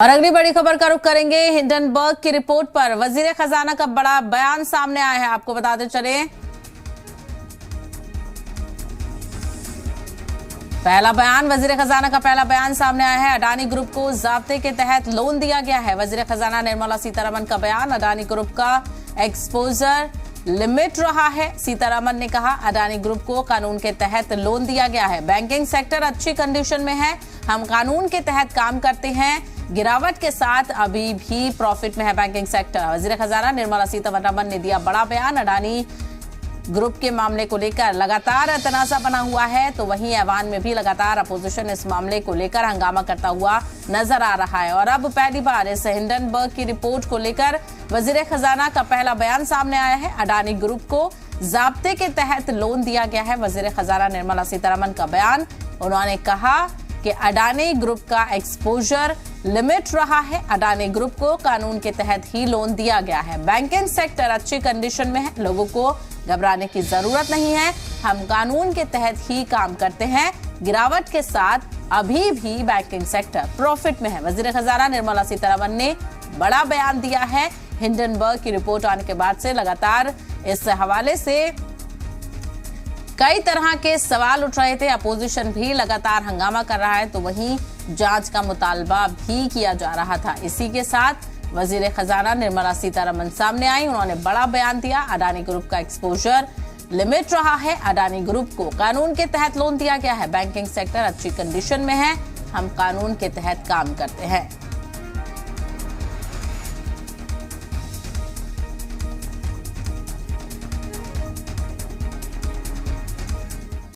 और अगली बड़ी खबर का रुख करेंगे हिंडनबर्ग की रिपोर्ट पर। वजीर खजाना का बड़ा बयान सामने आया है, आपको बताते चले। पहला बयान, वजीर खजाना का पहला बयान सामने आया है। अडानी ग्रुप को ज़ाब्ते के तहत लोन दिया गया है। वजीर खजाना निर्मला सीतारमण का बयान, अडानी ग्रुप का एक्सपोजर लिमिट रहा है। सीतारमण ने कहा, अडानी ग्रुप को कानून के तहत लोन दिया गया है। बैंकिंग सेक्टर अच्छी कंडीशन में है, हम कानून के तहत काम करते हैं। गिरावट के साथ अभी भी प्रॉफिट में है बैंकिंग सेक्टर। वजीर खजाना निर्मला सीतारमण ने दिया बड़ा बयान। अडानी ग्रुप के मामले को लेकर लगातार तनाज़ा बना हुआ है, तो वहीं ऐवान में भी लगातार अपोजिशन इस मामले को लेकर हंगामा करता हुआ नजर आ रहा है। और अब पहली बार इस हिंडनबर्ग की रिपोर्ट को लेकर वजीर खजाना का पहला बयान सामने आया है। अडानी ग्रुप को ज़ाब्ते के तहत लोन दिया गया है। वजीर खजाना निर्मला सीतारमण का बयान, उन्होंने कहा कि अडानी ग्रुप का एक्सपोजर लिमिट रहा है। अडानी ग्रुप को कानून के तहत ही लोन दिया गया है। बैंकिंग सेक्टर अच्छी कंडीशन में है, लोगों को घबराने की जरूरत नहीं है, हम कानून के तहत ही काम करते हैं। गिरावट के साथ अभी भी बैंकिंग सेक्टर प्रॉफिट में है। वजीर खजाना निर्मला सीतारमण ने बड़ा बयान दिया है। हिंडनबर्ग की रिपोर्ट आने के बाद से लगातार इस हवाले से कई तरह के सवाल उठ रहे थे। अपोजिशन भी लगातार हंगामा कर रहा है, तो वहीं जांच का मुतालबा भी किया जा रहा था। इसी के साथ वजीर खजाना निर्मला सीतारमण सामने आई, उन्होंने बड़ा बयान दिया। अडानी ग्रुप का एक्सपोजर लिमिट रहा है। अडानी ग्रुप को कानून के तहत लोन दिया गया है। बैंकिंग सेक्टर अच्छी कंडीशन में है, हम कानून के तहत काम करते हैं।